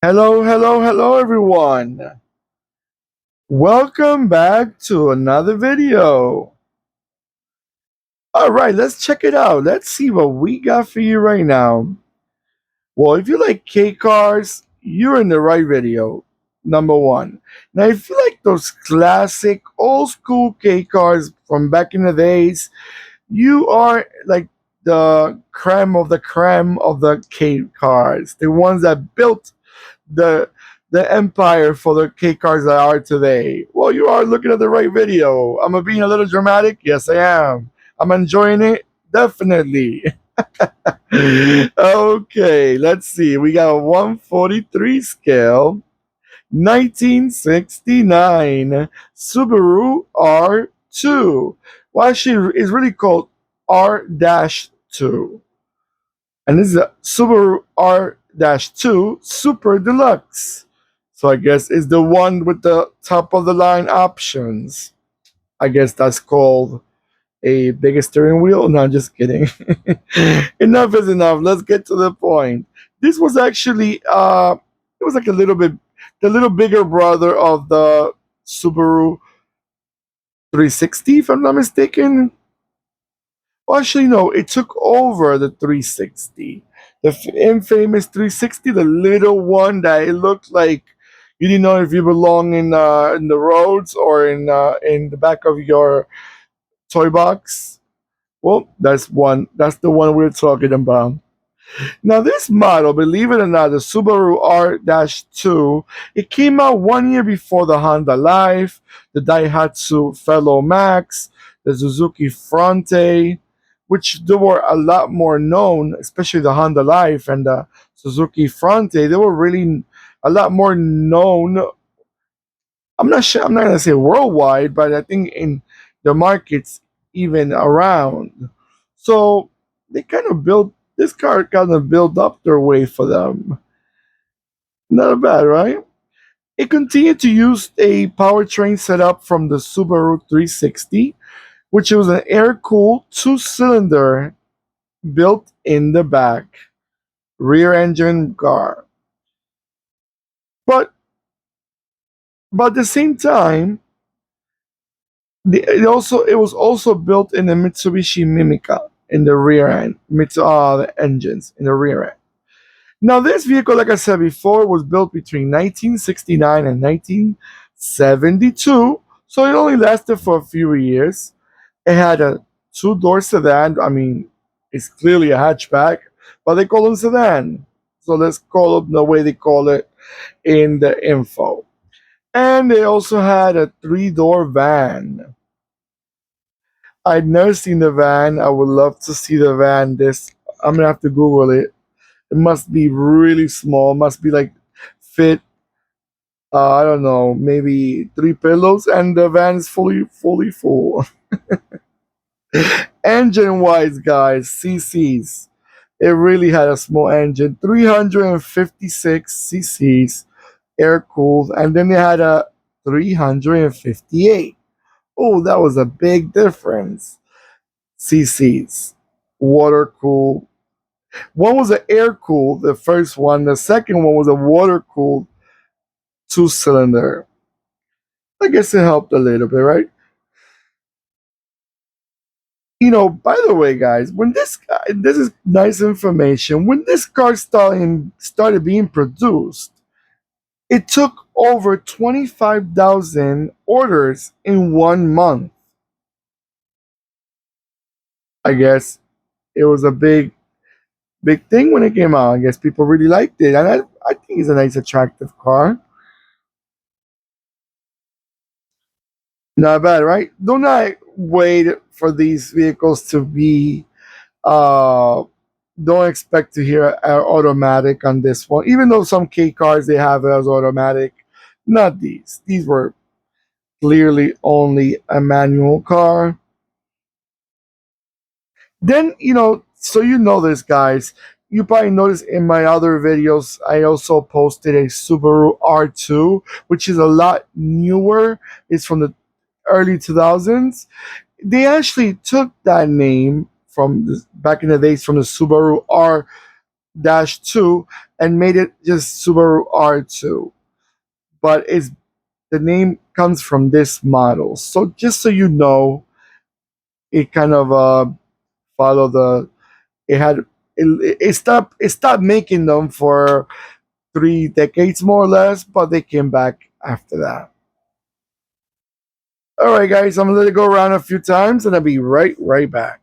Hello, hello, hello, everyone. Welcome back to another video. All right, let's check it out. Let's see what we got for you right now. Well, if you like K cars, you're in the right video. Number one. Now, if you like those classic old school K cars from back in the days, you are like the creme of the K cars, the ones that built the the empire for the K cars that are today. Well, you are looking at the right video. Am I being a little dramatic? Yes, I am. I'm enjoying it. Definitely. Okay, let's see. We got a 143 scale, 1969 Subaru R-2. Well, actually, it's really called R-2. And this is a Subaru R-2 Super Deluxe. So I guess it's the one with the top of the line options. I guess that's called a bigger steering wheel. No, I'm just kidding. Enough is enough. Let's get to the point. This was actually it was like a little bit the little bigger brother of the Subaru 360, if I'm not mistaken. Well, actually, no, it took over the 360. The infamous 360, the little one that it looked like you didn't know if you belong in the roads or in the back of your toy box. Well, that's one. That's the one we're talking about. Now, this model, believe it or not, the Subaru R-2, it came out 1 year before the Honda Life, the Daihatsu Fellow Max, the Suzuki Fronte, which they were a lot more known, especially the Honda Life and the Suzuki Fronte. They were really a lot more known. I'm not sure. I'm not gonna say worldwide, but I think in the markets even around. So they kind of built this car kind of built up their way for them. Not bad, right? It continued to use a powertrain setup from the Subaru 360, which was an air-cooled two-cylinder built in the back, rear-engine car. But but at the same time, it was also built in a Mitsubishi Mimica in the rear end, the engines in the rear end. Now, this vehicle, like I said before, was built between 1969 and 1972, so it only lasted for a few years. It had a two-door sedan. I mean, it's clearly a hatchback, but they call them sedan. So let's call them the way they call it in the info. And they also had a three-door van. I'd never seen the van. I would love to see the van. I'm gonna have to Google it. It must be really small. Must be like fit. I don't know, maybe three pillows, and the van is fully full. Engine wise, guys, CCs. It really had a small engine, 356 CCs, air cooled, and then they had a 358. Oh, that was a big difference. CCs, water cooled. One was an air cooled, the first one. The second one was a water cooled two cylinder. I guess it helped a little bit, right? By the way, guys, when this is nice information. When this car started being produced, it took over 25,000 orders in 1 month. I guess it was a big thing when it came out. I guess people really liked it, and I think it's a nice, attractive car. Not bad, right? Do not wait for these vehicles to be. Uh, don't expect to hear automatic on this one, even though some K cars they have it as automatic. Not these. These were clearly only a manual car. Then so this, guys. You probably noticed in my other videos, I also posted a Subaru R2, which is a lot newer. It's from the early 2000s. They actually took that name from back in the days from the Subaru R. 2 and made it just Subaru R-2. But it's the name comes from this model. So just so you know, it kind of followed the it had it stopped making them for 3 decades more or less, but they came back after that. All right, guys, I'm gonna let it go around a few times, and I'll be right back.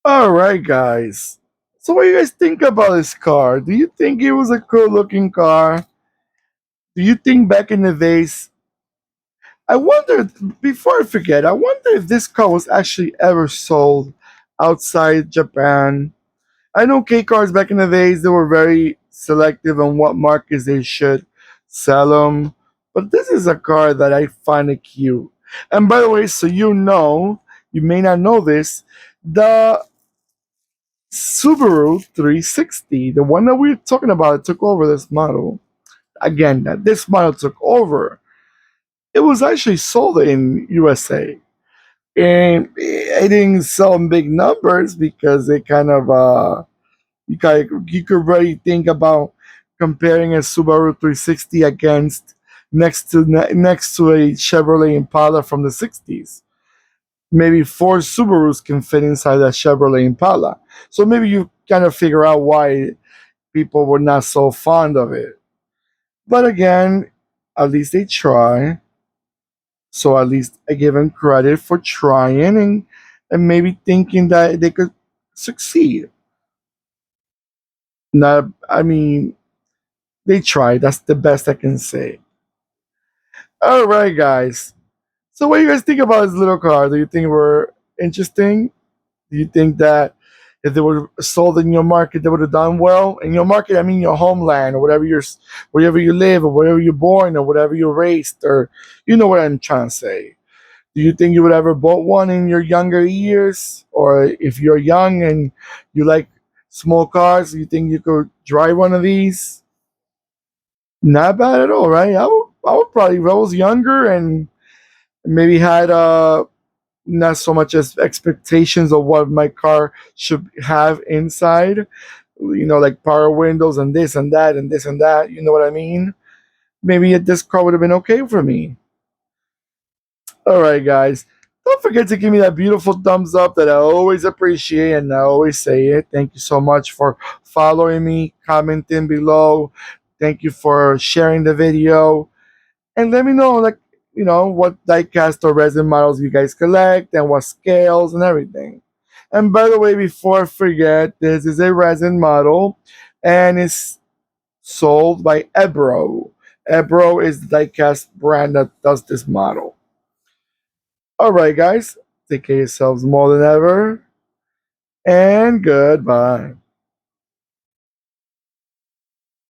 All right, guys. So, what do you guys think about this car? Do you think it was a cool-looking car? Do you think back in the days? I wonder. Before I forget, I wonder if this car was actually ever sold outside Japan. I know K cars back in the days they were very selective on what markets they should sell them, but this is a car that I find it cute. And by the way, so you know, you may not know this, the Subaru 360, the one that we're talking about, took over this model. Again, that this model took over. It was actually sold in USA, and it didn't sell in big numbers because it kind of you could really think about comparing a Subaru 360 against next to a Chevrolet Impala from the 60s. Maybe four Subarus can fit inside a Chevrolet Impala. So maybe you kind of figure out why people were not so fond of it. But again, at least they try. So at least I give them credit for trying and maybe thinking that they could succeed. Not, I mean, they tried. That's the best I can say. All right, guys. So, what do you guys think about this little car? Do you think we're interesting? Do you think that if they were sold in your market, they would have done well? In your market, I mean your homeland or wherever you live or wherever you're born or whatever you're raised, or you know what I'm trying to say. Do you think you would ever bought one in your younger years, or if you're young and you like small cars, do you think you could drive one of these? Not bad at all, right? I would probably if I was younger and maybe had not so much as expectations of what my car should have inside. You know, like power windows and this and that and this and that. You know what I mean? Maybe this car would have been okay for me. All right, guys. Don't forget to give me that beautiful thumbs up that I always appreciate and I always say it. Thank you so much for following me, commenting below. Thank you for sharing the video. And let me know, like, what diecast or resin models you guys collect and what scales and everything. And by the way, before I forget, this is a resin model and it's sold by Ebbro. Ebbro is the diecast brand that does this model. All right, guys, take care of yourselves more than ever, and goodbye.